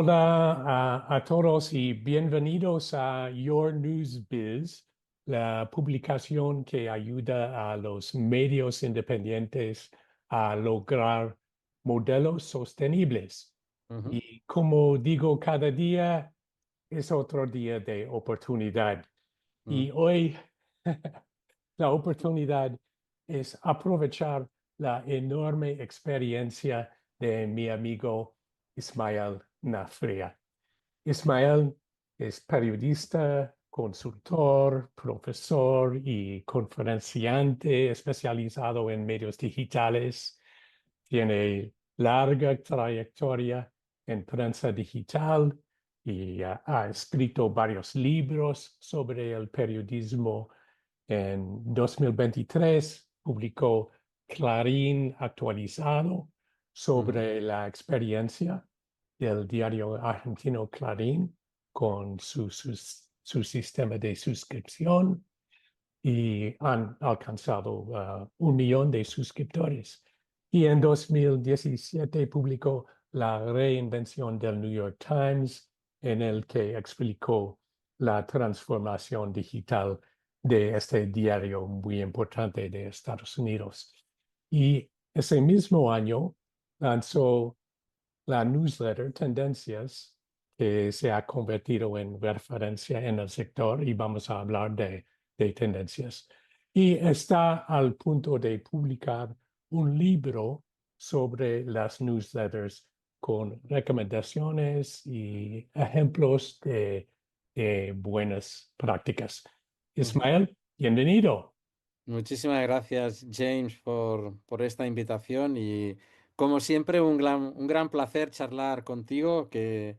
Hola a todos y bienvenidos a Your News Biz, la publicación que ayuda a los medios independientes a lograr modelos sostenibles. Ujú, Y como digo, cada día es otro día de oportunidad. mm. Y hoy la oportunidad es aprovechar la enorme experiencia de mi amigo Ismael Nafria. Ismael es periodista, consultor, profesor y conferenciante especializado en medios digitales. Tiene larga trayectoria en prensa digital y ha escrito varios libros sobre el periodismo. En 2023 publicó Clarín actualizado Ujú. sobre la experiencia del diario argentino Clarín con su sistema de suscripción y han alcanzado 1 millón de suscriptores. Y en 2017 publicó La reinvención del New York Times, en el que explicó la transformación digital de este diario muy importante de Estados Unidos. Y ese mismo año lanzó la newsletter Tendencias, que se ha convertido en referencia en el sector y vamos a hablar de tendencias. Y está al punto de publicar un libro sobre las newsletters con recomendaciones y ejemplos de buenas prácticas. Ujú. Ismael, bienvenido. Muchísimas gracias, James, por esta invitación y como siempre un gran placer charlar contigo, que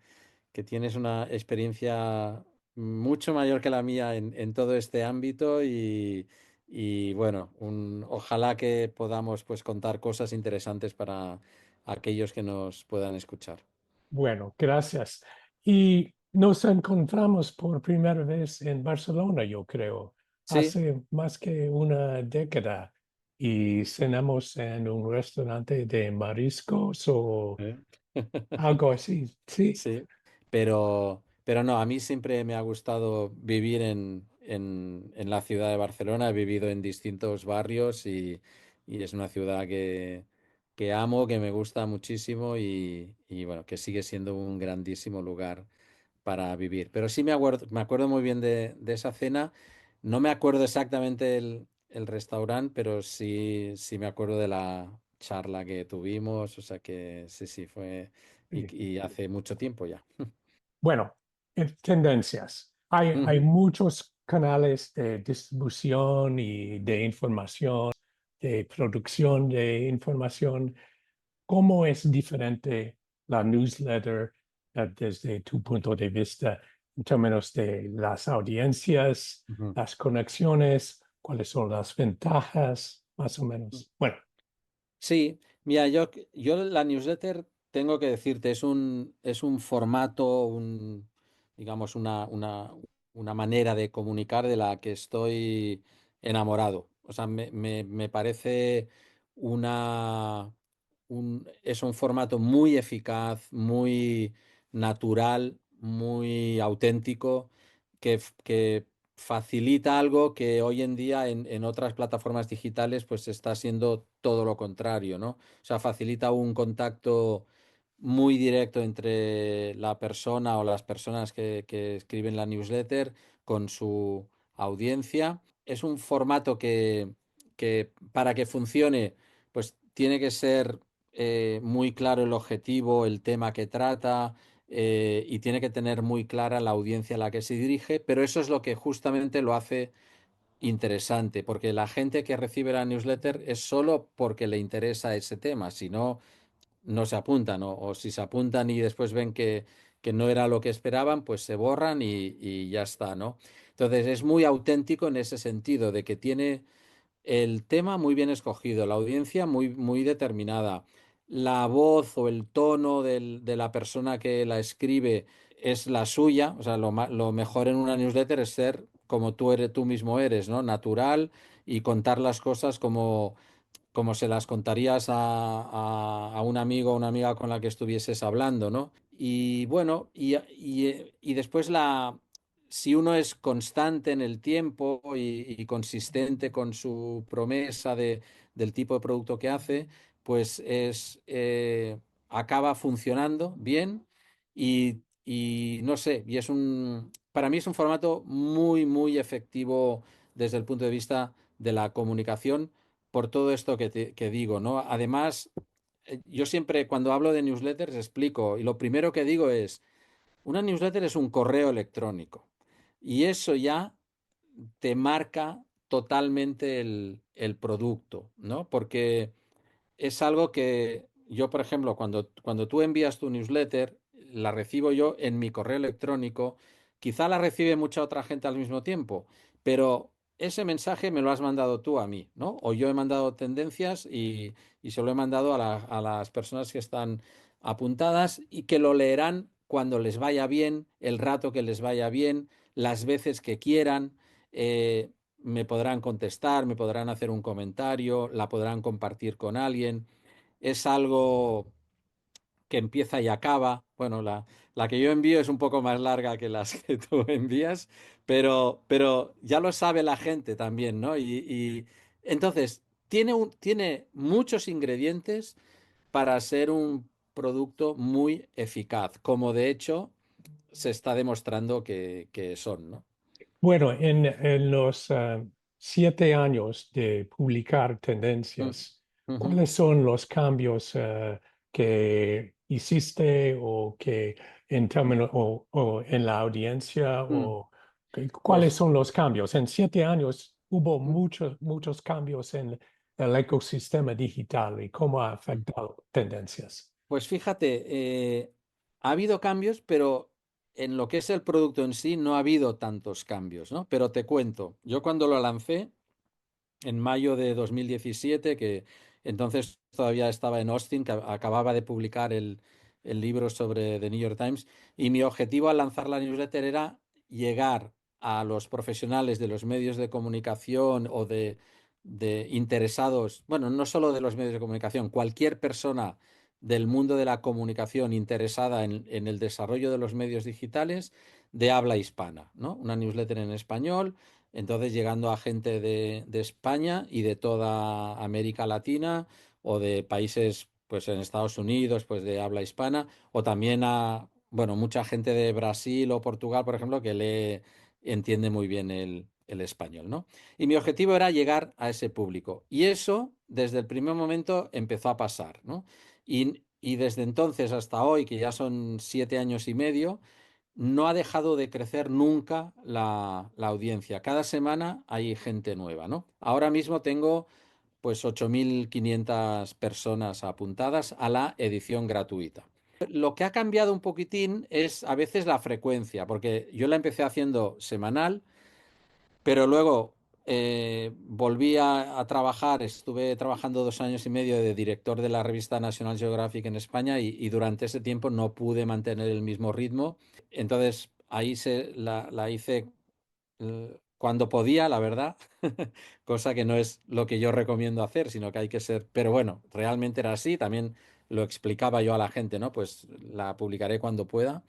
tienes una experiencia mucho mayor que la mía en todo este ámbito y bueno, ojalá que podamos pues contar cosas interesantes para aquellos que nos puedan escuchar. Bueno, gracias. Y nos encontramos por primera vez en Barcelona, yo creo, Sí. hace más que una década y cenamos en un restaurante de mariscos o ¿Eh? algo así. Sí, Sí, pero no, a mí siempre me ha gustado vivir en la ciudad de Barcelona. He vivido en distintos barrios y es una ciudad que amo, que me gusta muchísimo y bueno, que sigue siendo un grandísimo lugar para vivir. Pero sí me acuerdo muy bien de esa cena. No me acuerdo exactamente el restaurante, pero sí me acuerdo de la charla que tuvimos. O sea que sí fue sí. y hace mucho tiempo ya. Bueno, tendencias. Hay Ujú, muchos canales de distribución y de información, de producción de información. ¿Cómo es diferente la newsletter desde tu punto de vista en términos de las audiencias, ujú. las conexiones, cuáles son las ventajas, más o menos? Bueno, Sí, mira, yo la newsletter tengo que decirte, es un formato, digamos, una manera de comunicar de la que estoy enamorado. O sea, me parece una, es un formato muy eficaz, muy natural, muy auténtico, que facilita algo que hoy en día en otras plataformas digitales pues está siendo todo lo contrario, ¿no? O sea, facilita un contacto muy directo entre la persona o las personas que escriben la newsletter con su audiencia. Es un formato que para que funcione pues tiene que ser muy claro el objetivo, el tema que trata y tiene que tener muy clara la audiencia a la que se dirige, pero eso es lo que justamente lo hace interesante, porque la gente que recibe la newsletter es solo porque le interesa ese tema, si no, no se apuntan, o si se apuntan y después ven que no era lo que esperaban, pues se borran y ya está, ¿no? Entonces es muy auténtico en ese sentido, de que tiene el tema muy bien escogido, la audiencia muy determinada, la voz o el tono de la persona que la escribe es la suya, o sea, lo mejor en una newsletter es ser como tú mismo eres, ¿no? Natural y contar las cosas como se las contarías a un amigo o una amiga con la que estuvieses hablando, ¿no? y bueno, y después si uno es constante en el tiempo y consistente con su promesa del tipo de producto que hace, pues acaba funcionando bien y no sé, para mí es un formato muy, muy efectivo desde el punto de vista de la comunicación por todo esto que digo, ¿no? Además, yo siempre cuando hablo de newsletters explico, y lo primero que digo es, una newsletter es un correo electrónico y eso ya te marca totalmente el producto, ¿no? Porque es algo que yo, por ejemplo, cuando tú envías tu newsletter, la recibo yo en mi correo electrónico, quizá la recibe mucha otra gente al mismo tiempo, pero ese mensaje me lo has mandado tú a mí, ¿no? O yo he mandado tendencias y se lo he mandado a las personas que están apuntadas y que lo leerán cuando les vaya bien, el rato que les vaya bien, las veces que quieran. Me podrán contestar, me podrán hacer un comentario, la podrán compartir con alguien. Es algo que empieza y acaba. Bueno, la que yo envío es un poco más larga que las que tú envías, pero ya lo sabe la gente también, ¿no? Y entonces, tiene muchos ingredientes para ser un producto muy eficaz, como de hecho se está demostrando que son, ¿no? Bueno, en los 7 años de publicar Mm, tendencias, ujú. ¿cuáles son los cambios que hiciste o que en términos o en la audiencia Mm. cuáles Pues son los cambios? En 7 años hubo mm, muchos cambios en el ecosistema digital y cómo ha mm. afectado tendencias. Pues fíjate, ha habido cambios, pero en lo que es el producto en sí no ha habido tantos cambios, ¿no? Pero te cuento, yo cuando lo lancé en mayo de 2017, que entonces todavía estaba en Austin, que acababa de publicar el libro sobre The New York Times, y mi objetivo al lanzar la newsletter era llegar a los profesionales de los medios de comunicación o de interesados, bueno, no solo de los medios de comunicación, cualquier persona del mundo de la comunicación interesada en el desarrollo de los medios digitales de habla hispana, ¿no? Una newsletter en español, entonces llegando a gente de España y de toda América Latina o de países, pues en Estados Unidos, pues de habla hispana, o también bueno, mucha gente de Brasil o Portugal, por ejemplo, que entiende muy bien el español, ¿no? Y mi objetivo era llegar a ese público. Y eso, desde el primer momento, empezó a pasar, ¿no? Y desde entonces hasta hoy, que ya son 7 años y medio, no ha dejado de crecer nunca la audiencia. Cada semana hay gente nueva, ¿no? Ahora mismo tengo pues 8.500 personas apuntadas a la edición gratuita. Lo que ha cambiado un poquitín es a veces la frecuencia, porque yo la empecé haciendo semanal, pero luego volví a trabajar, estuve trabajando 2 años y medio de director de la revista National Geographic en España y durante ese tiempo no pude mantener el mismo ritmo. Entonces ahí la hice cuando podía, la verdad, cosa que no es lo que yo recomiendo hacer, sino que hay que ser, pero bueno, realmente era así, también lo explicaba yo a la gente, ¿no? Pues la publicaré cuando pueda.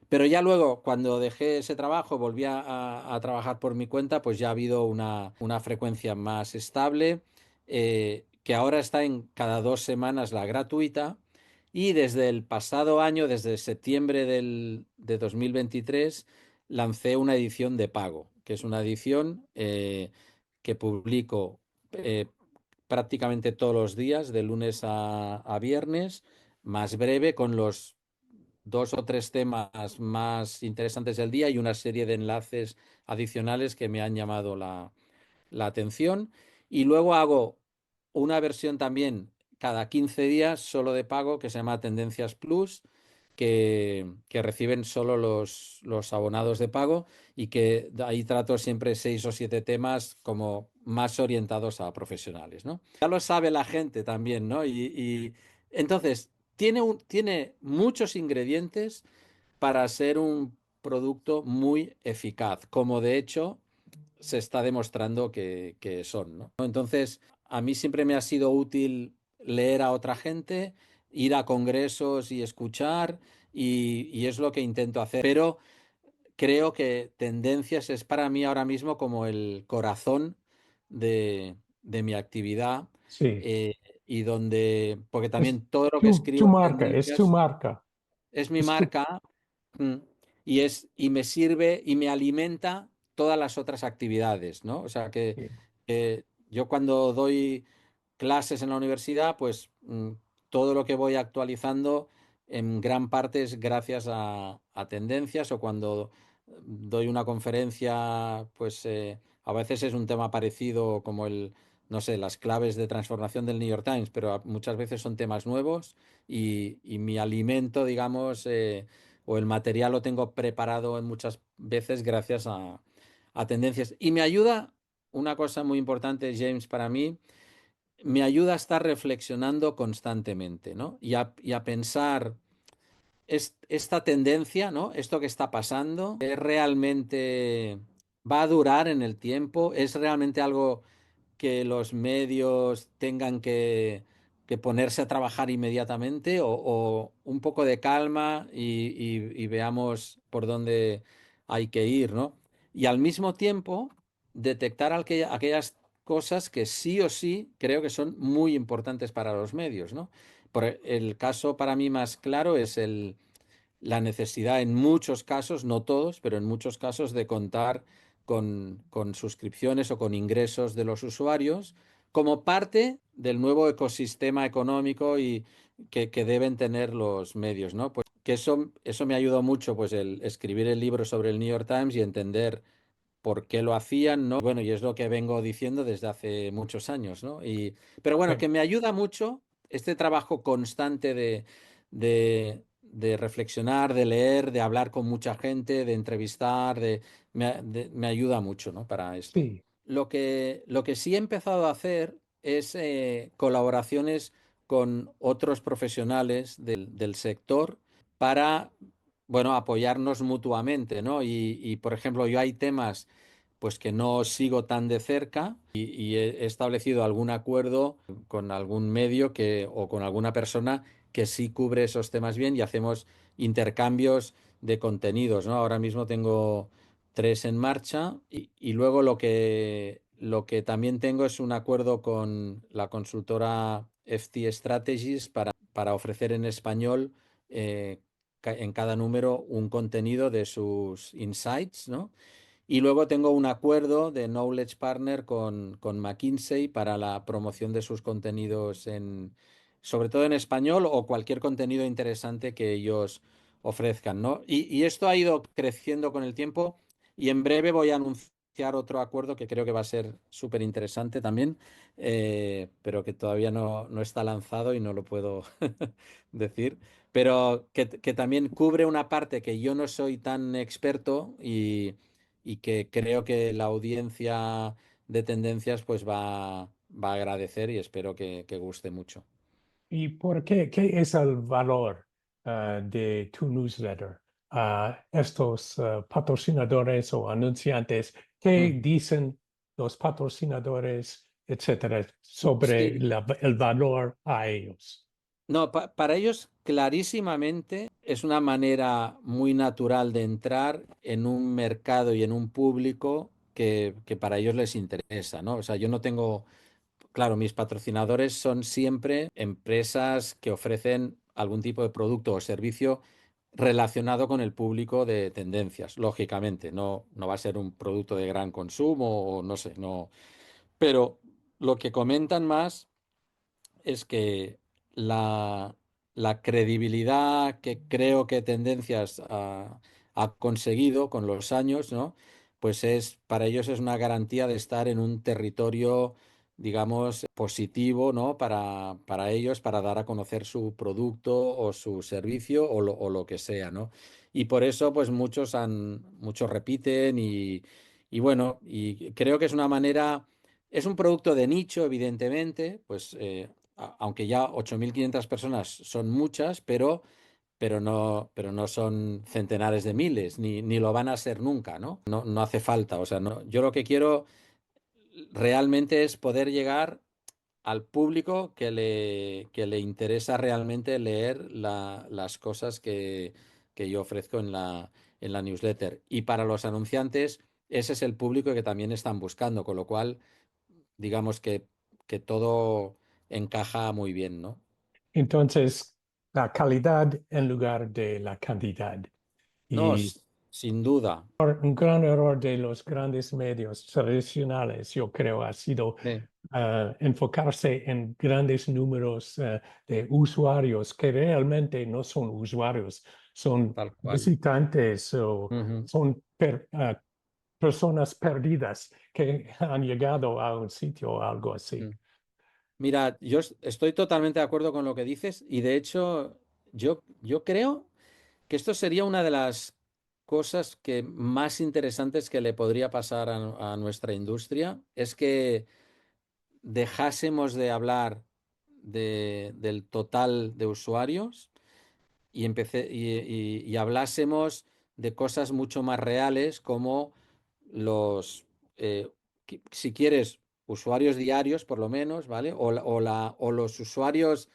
Pero ya luego, cuando dejé ese trabajo, volví a trabajar por mi cuenta, pues ya ha habido una frecuencia más estable, que ahora está en cada 2 semanas la gratuita. Y desde el pasado año, desde septiembre de 2023, lancé una edición de pago, que es una edición que publico prácticamente todos los días, de lunes a viernes, más breve, con los 2 o 3 temas más interesantes del día y una serie de enlaces adicionales que me han llamado la atención. Y luego hago una versión también cada 15 días solo de pago que se llama Tendencias Plus, que reciben solo los abonados de pago y que ahí trato siempre 6 o 7 temas como más orientados a profesionales, ¿no? Ya lo sabe la gente también, ¿no? Y entonces tiene muchos ingredientes para ser un producto muy eficaz, como de hecho se está demostrando que son, ¿no? Entonces, a mí siempre me ha sido útil leer a otra gente, ir a congresos y escuchar, y es lo que intento hacer. Pero creo que Tendencias es para mí ahora mismo como el corazón de mi actividad, Sí, eh, y donde, porque es también todo lo que escribo en es tu Tendencias marca, es mi es tu... marca. Mm. Y me sirve y me alimenta todas las otras actividades, ¿no? O sea que yo cuando doy clases en la universidad, pues todo lo que voy actualizando en gran parte es gracias a Tendencias, o cuando doy una conferencia, pues a veces es un tema parecido como no sé, las claves de transformación del New York Times, pero muchas veces son temas nuevos y mi alimento, digamos, o el material lo tengo preparado en muchas veces gracias a Tendencias. Y me ayuda, una cosa muy importante, James, para mí, me ayuda a estar reflexionando constantemente, ¿no? Y a pensar, esta tendencia, ¿no? Esto que está pasando, ¿es realmente, va a durar en el tiempo? ¿Es realmente algo que los medios tengan que ponerse a trabajar inmediatamente, o un poco de calma y veamos por dónde hay que ir, ¿no? Y al mismo tiempo detectar aquellas cosas que sí o sí creo que son muy importantes para los medios, ¿no? El caso para mí más claro es la necesidad en muchos casos, no todos, pero en muchos casos, de contar con suscripciones o con ingresos de los usuarios como parte del nuevo ecosistema económico y que deben tener los medios, ¿no? Pues que eso me ayudó mucho, pues el escribir el libro sobre el New York Times y entender por qué lo hacían, ¿no? Bueno, y es lo que vengo diciendo desde hace muchos años, ¿no? Pero bueno, Sí. que me ayuda mucho este trabajo constante de reflexionar, de leer, de hablar con mucha gente, de entrevistar, me ayuda mucho, ¿no? Para esto. Sí. Lo que sí he empezado a hacer es colaboraciones con otros profesionales del sector para, bueno, apoyarnos mutuamente, ¿no? Por ejemplo, yo hay temas pues que no sigo tan de cerca y he establecido algún acuerdo con algún medio o con alguna persona que sí cubre esos temas bien, y hacemos intercambios de contenidos, ¿no? Ahora mismo tengo 3 en marcha, y luego lo que también tengo es un acuerdo con la consultora FT Strategies para ofrecer en español, en cada número, un contenido de sus insights, ¿no? Y luego tengo un acuerdo de Knowledge Partner con McKinsey para la promoción de sus contenidos sobre todo en español, o cualquier contenido interesante que ellos ofrezcan, ¿no? Y esto ha ido creciendo con el tiempo, y en breve voy a anunciar otro acuerdo que creo que va a ser súper interesante también, pero que todavía no está lanzado y no lo puedo decir, pero que también cubre una parte que yo no soy tan experto, y que creo que la audiencia de Tendencias pues va a agradecer, y espero que guste mucho. ¿Y por qué? ¿Qué es el valor de tu newsletter? Estos patrocinadores o anunciantes, ¿qué Mm. dicen los patrocinadores, etcétera, sobre Sí, el valor a ellos? no, para ellos clarísimamente es una manera muy natural de entrar en un mercado y en un público que para ellos les interesa, ¿no? O sea, yo no tengo. Claro, mis patrocinadores son siempre empresas que ofrecen algún tipo de producto o servicio relacionado con el público de Tendencias, lógicamente. No va a ser un producto de gran consumo, o no sé, no. Pero lo que comentan más es que la, la credibilidad que creo que Tendencias ha conseguido con los años, ¿no? Pues para ellos es una garantía de estar en un territorio, digamos, positivo, ¿no? Para ellos, para dar a conocer su producto o su servicio, o lo que sea, ¿no? Y por eso, pues muchos repiten, y bueno, y creo que es una manera. Es un producto de nicho, evidentemente, pues aunque ya 8.500 personas son muchas, pero no son centenares de miles, ni lo van a ser nunca, ¿no? No hace falta. O sea, no, yo lo que quiero realmente es poder llegar al público que le interesa realmente leer las cosas que yo ofrezco en la newsletter. Y para los anunciantes, ese es el público que también están buscando, con lo cual, digamos que todo encaja muy bien, ¿no? Entonces, la calidad en lugar de la cantidad. No, Y sin duda. un gran error de los grandes medios tradicionales, yo creo, ha sido Sí, enfocarse en grandes números de usuarios que realmente no son usuarios, son tal cual. visitantes o Ujú. son personas perdidas que han llegado a un sitio o algo así. Mm. Mira, estoy totalmente de acuerdo con lo que dices y de hecho yo creo que esto sería una de las cosas que más interesantes que le podría pasar a nuestra industria, es que dejásemos de hablar del total de usuarios y hablásemos de cosas mucho más reales como los, si quieres, usuarios diarios por lo menos, ¿vale? O los usuarios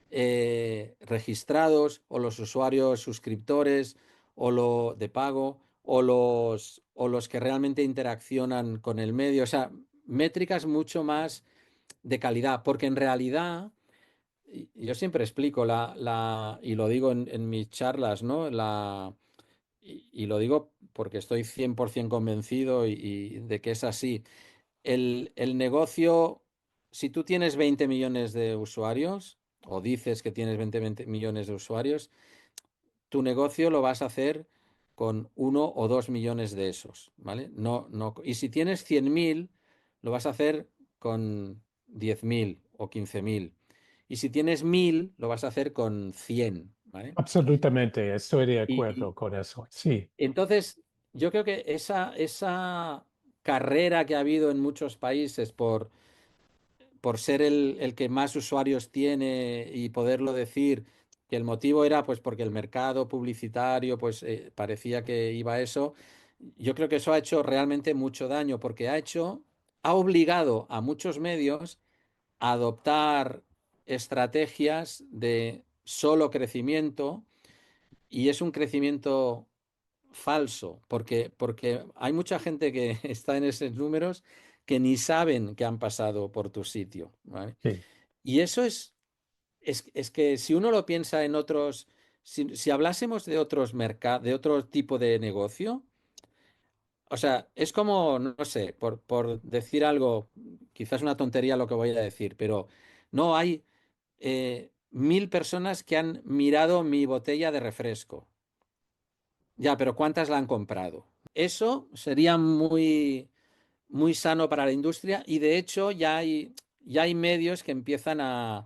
registrados o los usuarios suscriptores o lo de pago o los que realmente interaccionan con el medio. O sea, métricas mucho más de calidad, porque en realidad, yo siempre explico y lo digo en mis charlas, ¿no? Y lo digo porque estoy 100% convencido y de que es así. El negocio, si tú tienes 20 millones de usuarios, o dices que tienes 20 millones de usuarios, tu negocio lo vas a hacer con 1 o 2 millones de esos, ¿vale? Y si tienes 100.000, lo vas a hacer con 10.000 o 15.000. Y si tienes 1.000, lo vas a hacer con 100, ¿vale? Absolutamente, estoy de acuerdo Y con eso. Sí, entonces, yo creo que esa carrera que ha habido en muchos países por ser el que más usuarios tiene y poderlo decir, que el motivo era pues porque el mercado publicitario pues parecía que iba a eso, yo creo que eso ha hecho realmente mucho daño porque ha obligado a muchos medios a adoptar estrategias de solo crecimiento y es un crecimiento falso, porque hay mucha gente que está en esos números que ni saben que han pasado por tu sitio, ¿vale? sí. Y eso es que si uno lo piensa en otros, si hablásemos de otros mercados, de otro tipo de negocio, o sea, es como, no sé, por decir algo, quizás una tontería lo que voy a decir, pero no hay 1.000 personas que han mirado mi botella de refresco. Ya, pero ¿cuántas la han comprado? Eso sería muy sano para la industria y de hecho ya hay medios que empiezan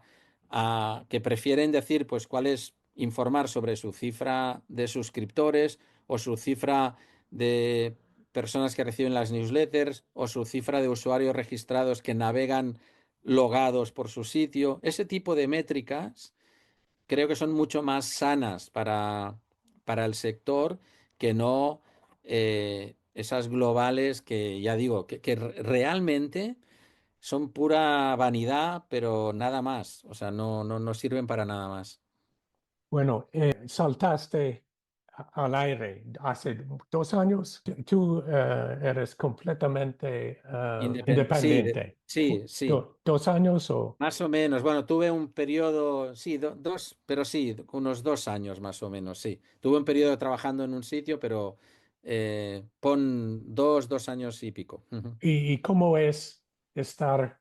que prefieren decir pues cuál es informar sobre su cifra de suscriptores o su cifra de personas que reciben las newsletters o su cifra de usuarios registrados que navegan logados por su sitio. Ese tipo de métricas creo que son mucho más sanas para el sector que no esas globales que ya digo, que realmente son pura vanidad, pero nada más. O sea, no sirven para nada más. Bueno, saltaste al aire hace 2 años. Tú eres completamente Sí, independiente. sí, sí. 2 años o... Más o menos. Bueno, tuve un periodo, sí, dos, pero sí, unos 2 años más o menos, sí. Tuve un periodo trabajando en un sitio, pero pon 2 años y pico. Ujú. ¿Y cómo es estar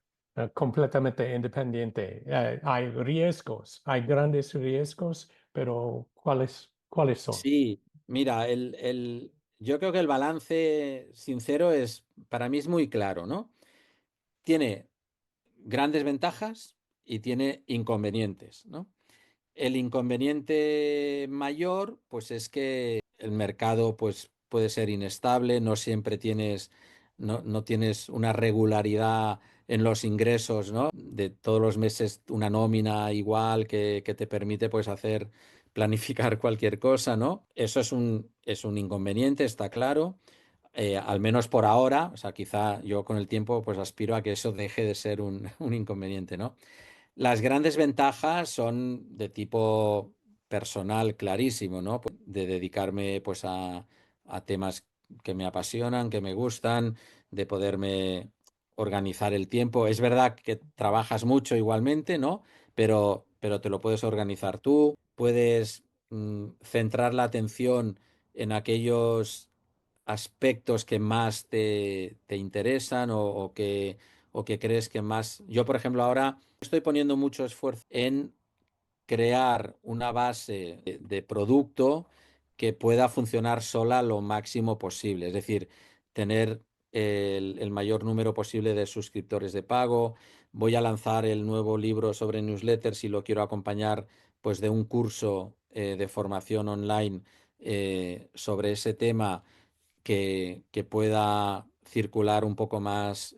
completamente independiente? Hay riesgos, hay grandes riesgos, pero ¿cuáles son? Sí, mira, yo creo que el balance sincero para mí es muy claro, ¿no? Tiene grandes ventajas y tiene inconvenientes, ¿no? El inconveniente mayor, pues es que el mercado, pues, puede ser inestable, no tienes una regularidad en los ingresos, ¿no? De todos los meses una nómina igual que te permite, pues, planificar cualquier cosa, ¿no? Eso es un inconveniente, está claro. al menos por ahora, o sea, quizá yo con el tiempo pues aspiro a que eso deje de ser un inconveniente, ¿no? Las grandes ventajas son de tipo personal clarísimo, ¿no? Pues, de dedicarme pues a temas que me apasionan, que me gustan, de poderme organizar el tiempo. Es verdad que trabajas mucho igualmente, ¿no? Pero te lo puedes organizar tú, puedes centrar la atención en aquellos aspectos que más te interesan o que crees que más... Yo, por ejemplo, ahora estoy poniendo mucho esfuerzo en crear una base de producto que pueda funcionar sola lo máximo posible. Es decir, tener el mayor número posible de suscriptores de pago. Voy a lanzar el nuevo libro sobre newsletters y lo quiero acompañar pues de un curso de formación online sobre ese tema que pueda circular un poco más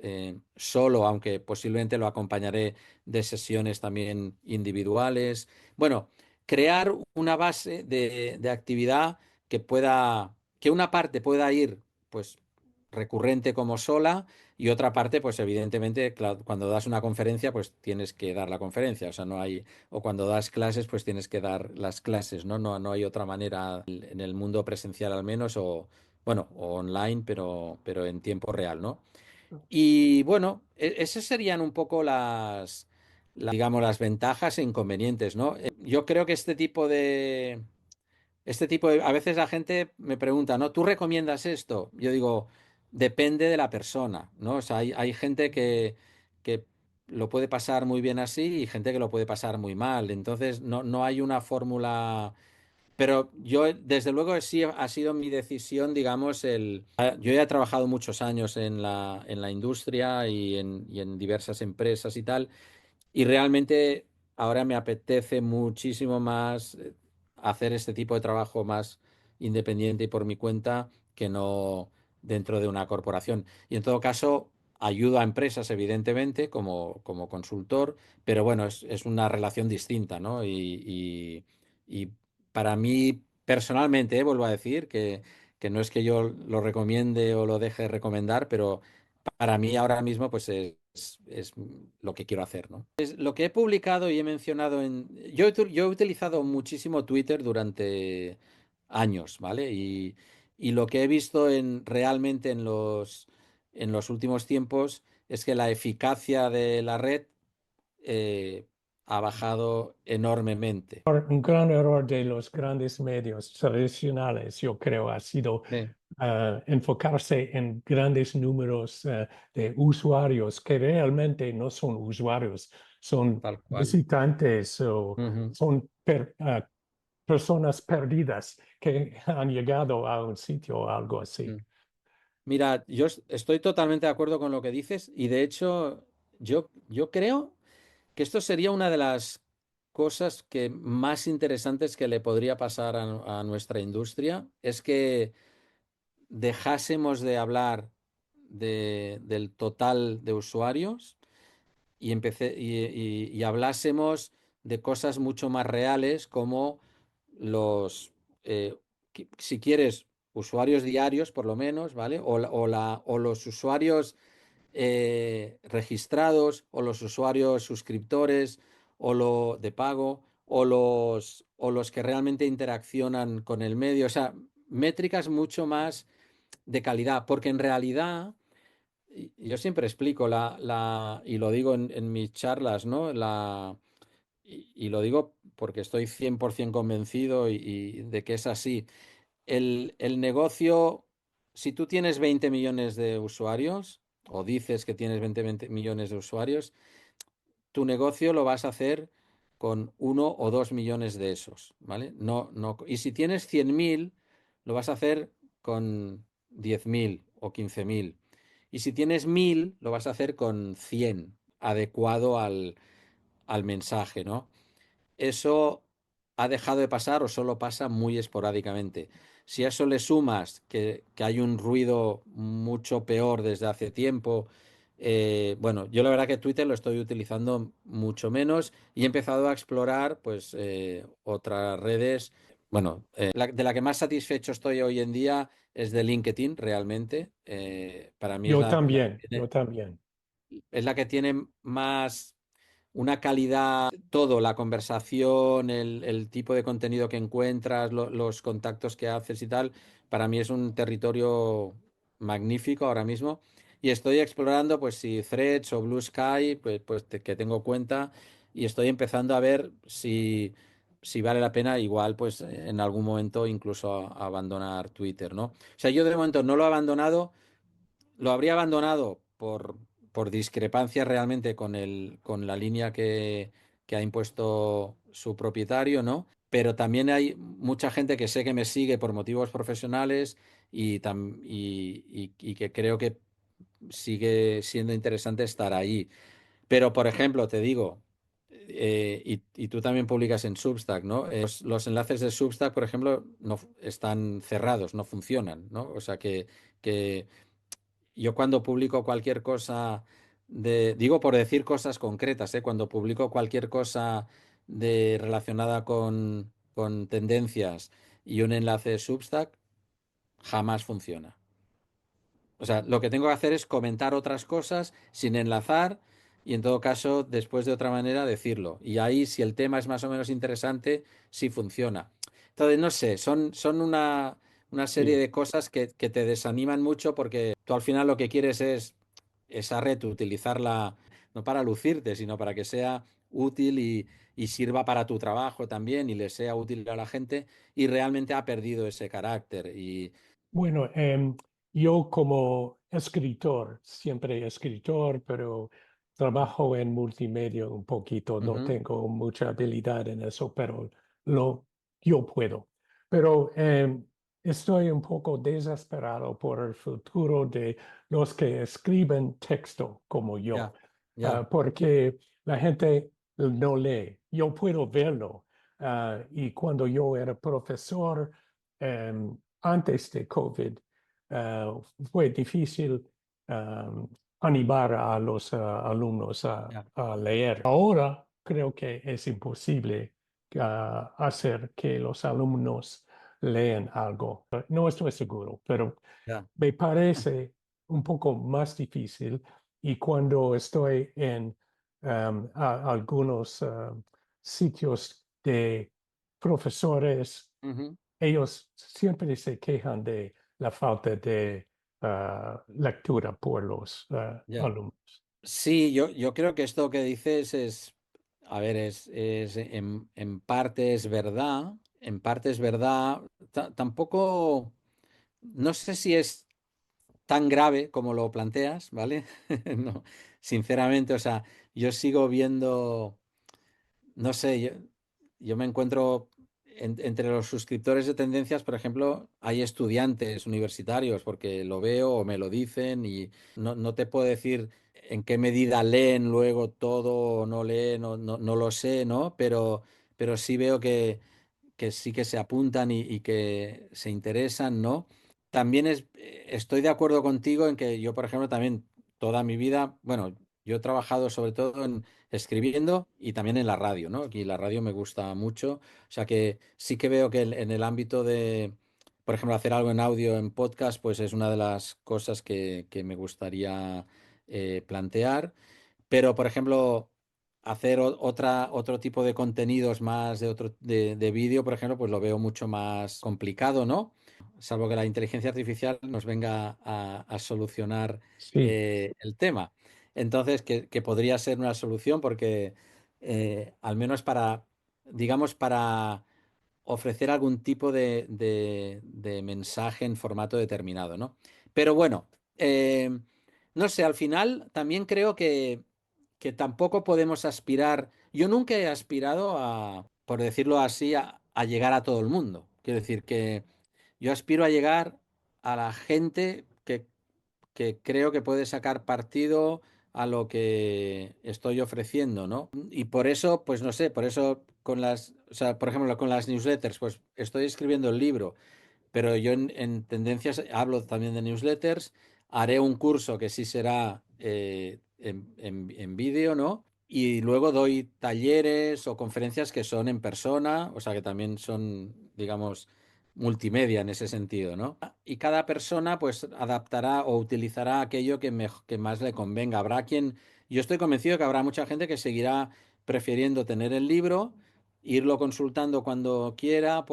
solo, aunque posiblemente lo acompañaré de sesiones también individuales. Bueno, crear una base de actividad que pueda, que una parte pueda ir, pues, recurrente como sola y otra parte, pues, evidentemente, cuando das una conferencia, pues tienes que dar la conferencia, o sea, no hay, o cuando das clases, pues tienes que dar las clases, ¿no? No hay otra manera en el mundo presencial al menos, o bueno, o online, pero en tiempo real, ¿no? Y bueno, esas serían un poco digamos, las ventajas e inconvenientes, ¿no? Yo creo que a veces la gente me pregunta, ¿no? ¿Tú recomiendas esto? Yo digo, depende de la persona, ¿no? O sea, hay gente que lo puede pasar muy bien así y gente que lo puede pasar muy mal. Entonces, no hay una fórmula, pero yo, desde luego, sí ha sido mi decisión, digamos, yo ya he trabajado muchos años en la industria y en diversas empresas y tal, y realmente ahora me apetece muchísimo más hacer este tipo de trabajo más independiente y por mi cuenta que no dentro de una corporación. Y en todo caso, ayudo a empresas, evidentemente, como consultor, pero bueno, es una relación distinta, ¿no? Y para mí, personalmente, vuelvo a decir que no es que yo lo recomiende o lo deje de recomendar, pero para mí ahora mismo pues es lo que quiero hacer, ¿no? Es lo que he publicado y he mencionado yo he utilizado muchísimo Twitter durante años, ¿vale? Y lo que he visto realmente en los últimos tiempos es que la eficacia de la red eh, ha bajado enormemente. Un gran error de los grandes medios tradicionales, yo creo, ha sido Sí, enfocarse en grandes números de usuarios que realmente no son usuarios, son tal cual. visitantes o Ujú. son personas perdidas que han llegado a un sitio o algo así. Mm. Mira, estoy totalmente de acuerdo con lo que dices y de hecho yo creo que esto sería una de las cosas que más interesantes que le podría pasar a nuestra industria, es que dejásemos de hablar del total de usuarios y hablásemos de cosas mucho más reales como los, si quieres, usuarios diarios por lo menos, ¿vale? O los usuarios registrados o los usuarios suscriptores o lo de pago o los que realmente interaccionan con el medio. O sea, métricas mucho más de calidad, porque en realidad, y yo siempre explico y lo digo en mis charlas, ¿no? Y lo digo porque estoy 100% convencido y de que es así. El negocio, si tú tienes 20 millones de usuarios, o dices que tienes 20 millones de usuarios, tu negocio lo vas a hacer con 1 o 2 millones de esos, ¿vale? Y si tienes 100.000, lo vas a hacer con 10.000 o 15.000. Y si tienes 1.000, lo vas a hacer con 100, adecuado al mensaje, ¿no? Eso ha dejado de pasar o solo pasa muy esporádicamente. Si a eso le sumas que hay un ruido mucho peor desde hace tiempo, bueno, yo la verdad que Twitter lo estoy utilizando mucho menos y he empezado a explorar pues otras redes. bueno, de la que más satisfecho estoy hoy en día es de LinkedIn, realmente. Para mí es Yo la que también, yo tiene, también. es la que tiene más una calidad, todo, la conversación, el tipo de contenido que encuentras, los contactos que haces y tal. Para mí es un territorio magnífico ahora mismo. Y estoy explorando, pues, si Threads o Blue Sky, que tengo cuenta, y estoy empezando a ver si vale la pena, igual, pues, en algún momento incluso abandonar Twitter, ¿no? O sea, yo de momento no lo he abandonado, lo habría abandonado por discrepancias realmente con la línea que ha impuesto su propietario, ¿no? Pero también hay mucha gente que sé que me sigue por motivos profesionales y que creo que sigue siendo interesante estar ahí. Pero, por ejemplo, te digo, y tú también publicas en Substack, ¿no? Los enlaces de Substack, por ejemplo, no están cerrados, no funcionan, ¿no? O sea que yo cuando publico cualquier cosa digo por decir cosas concretas, ¿eh? Cuando publico cualquier cosa relacionada con tendencias y un enlace de Substack, jamás funciona. O sea, lo que tengo que hacer es comentar otras cosas sin enlazar y en todo caso, después de otra manera, decirlo. Y ahí, si el tema es más o menos interesante, sí funciona. Entonces, no sé, son una serie Sí. de cosas que te desaniman mucho porque tú al final lo que quieres es esa red, utilizarla no para lucirte, sino para que sea útil y sirva para tu trabajo también y le sea útil a la gente y realmente ha perdido ese carácter. Y, Bueno, yo como escritor, siempre escritor, pero trabajo en multimedia un poquito, no Ujú, tengo mucha habilidad en eso, pero yo puedo. Pero estoy un poco desesperado por el futuro de los que escriben texto como yo, ya, ya, porque la gente no lee. Yo puedo verlo. Y cuando yo era profesor, antes de COVID, eh, fue difícil animar a los alumnos ya, a leer. Ahora creo que es imposible hacer que los alumnos lean algo. No estoy seguro, pero ya. me parece un poco más difícil y cuando estoy en algunos sitios de profesores, Ujú. ellos siempre se quejan de la falta de lectura por los Ya. alumnos. Sí, yo creo que esto que dices es, a ver, es en parte es verdad, en parte es verdad. Tampoco, no sé si es tan grave como lo planteas, ¿vale? No, sinceramente, o sea, yo sigo viendo. No sé, yo me encuentro entre los suscriptores de Tendencias, por ejemplo, hay estudiantes universitarios, porque lo veo o me lo dicen y no te puedo decir en qué medida leen luego todo o no leen, no lo sé, ¿no? Pero sí veo que sí que se apuntan y que se interesan, ¿no? También estoy de acuerdo contigo en que yo, por ejemplo, también toda mi vida, bueno, yo he trabajado sobre todo en escribiendo y también en la radio, ¿no? Y la radio me gusta mucho, o sea que sí que veo que en el ámbito de, por ejemplo, hacer algo en audio, en podcast, pues es una de las cosas que me gustaría plantear. Pero, por ejemplo, hacer otro tipo de contenidos más de vídeo, por ejemplo, pues lo veo mucho más complicado, ¿no? Salvo que la inteligencia artificial nos venga a solucionar Sí, el tema. Entonces, que podría ser una solución porque al menos digamos, para ofrecer algún tipo de mensaje en formato determinado, ¿no? Pero bueno, no sé, al final también creo que tampoco podemos aspirar, yo nunca he aspirado por decirlo así, a llegar a todo el mundo. Quiero decir que yo aspiro a llegar a la gente que creo que puede sacar partido a lo que estoy ofreciendo, ¿no? Y por eso, pues no sé, por eso o sea, por ejemplo, con las newsletters, pues estoy escribiendo el libro, pero yo en tendencias hablo también de newsletters, haré un curso que sí será en vídeo, ¿no? Y luego doy talleres o conferencias que son en persona, o sea que también son, digamos, multimedia en ese sentido, ¿no? Y cada persona pues adaptará o utilizará aquello que más le convenga. Yo estoy convencido que habrá mucha gente que seguirá prefiriendo tener el libro, irlo consultando cuando quiera,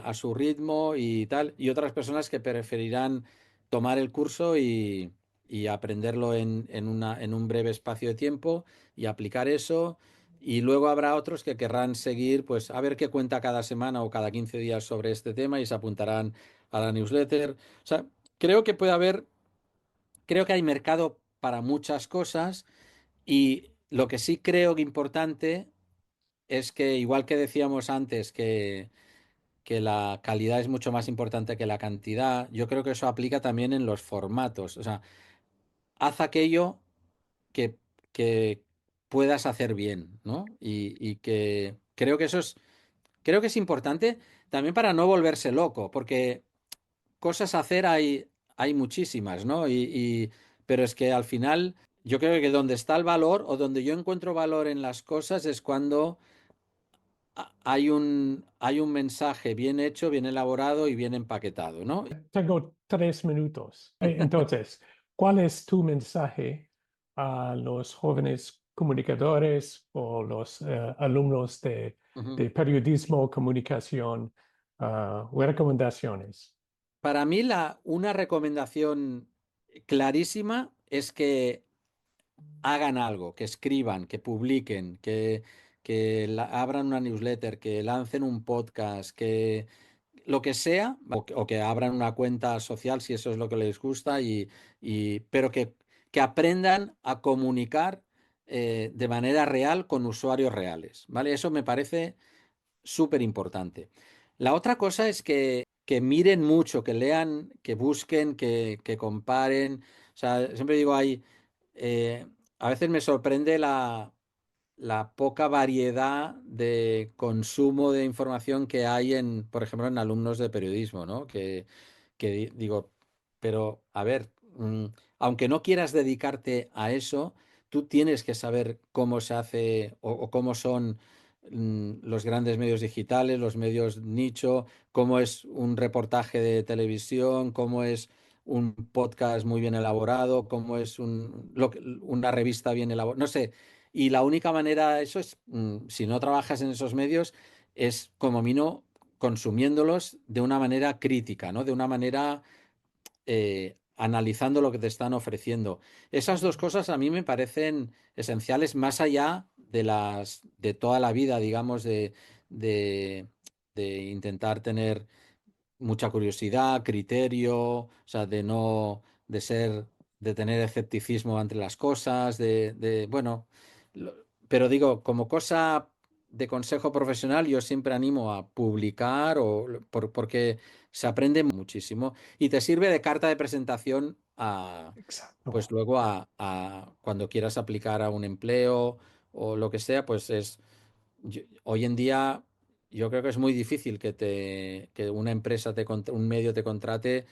a su ritmo y tal, y otras personas que preferirán tomar el curso y aprenderlo en un breve espacio de tiempo y aplicar eso. Y luego habrá otros que querrán seguir, pues, a ver qué cuenta cada semana o cada 15 días sobre este tema y se apuntarán a la newsletter. O sea, creo que creo que hay mercado para muchas cosas y lo que sí creo que importante es que, igual que decíamos antes, que la calidad es mucho más importante que la cantidad, yo creo que eso aplica también en los formatos. O sea, haz aquello que, que puedas hacer bien, ¿no? Y que creo que creo que es importante también para no volverse loco, porque cosas a hacer hay muchísimas, ¿no? Pero es que al final yo creo que donde está el valor o donde yo encuentro valor en las cosas es cuando hay un mensaje bien hecho, bien elaborado y bien empaquetado, ¿no? Tengo 3 minutos. Entonces, ¿cuál es tu mensaje a los jóvenes comunicadores o los alumnos Ujú. de periodismo, comunicación, o recomendaciones? Para mí una recomendación clarísima es que hagan algo, que escriban, que publiquen, abran una newsletter, que lancen un podcast, que lo que sea, o que abran una cuenta social si eso es lo que les gusta, pero que aprendan a comunicar de manera real con usuarios reales, ¿vale? Eso me parece súper importante. La otra cosa es que miren mucho, que lean, que busquen, que comparen. O sea, siempre digo, eh, a veces me sorprende la poca variedad de consumo de información que hay por ejemplo, en alumnos de periodismo, ¿no? Digo, pero a ver, aunque no quieras dedicarte a eso, tú tienes que saber cómo se hace o cómo son los grandes medios digitales, los medios nicho, cómo es un reportaje de televisión, cómo es un podcast muy bien elaborado, cómo es una revista bien elaborada, no sé. Y la única manera, eso es, si no trabajas en esos medios, es como mínimo consumiéndolos de una manera crítica, ¿no? De una manera analizando lo que te están ofreciendo. Esas dos cosas a mí me parecen esenciales más allá de toda la vida, digamos, de, de intentar tener mucha curiosidad, criterio, o sea, de ser, de tener escepticismo ante las cosas, bueno, pero digo, como cosa de consejo profesional, yo siempre animo a publicar porque se aprende muchísimo y te sirve de carta de presentación pues Exacto. luego a cuando quieras aplicar a un empleo o lo que sea, pues hoy en día yo creo que es muy difícil que una empresa un medio te contrate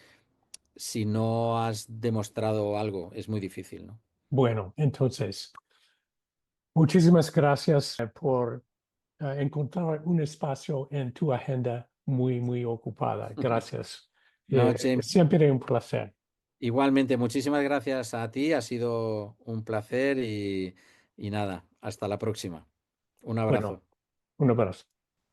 si no has demostrado algo. Es muy difícil, ¿no? Bueno, entonces, muchísimas gracias por encontrar un espacio en tu agenda muy, muy ocupada. Gracias. No, James, Siempre un placer. igualmente, muchísimas gracias a ti. Ha sido un placer y nada, hasta la próxima. Un Bueno, abrazo. un abrazo.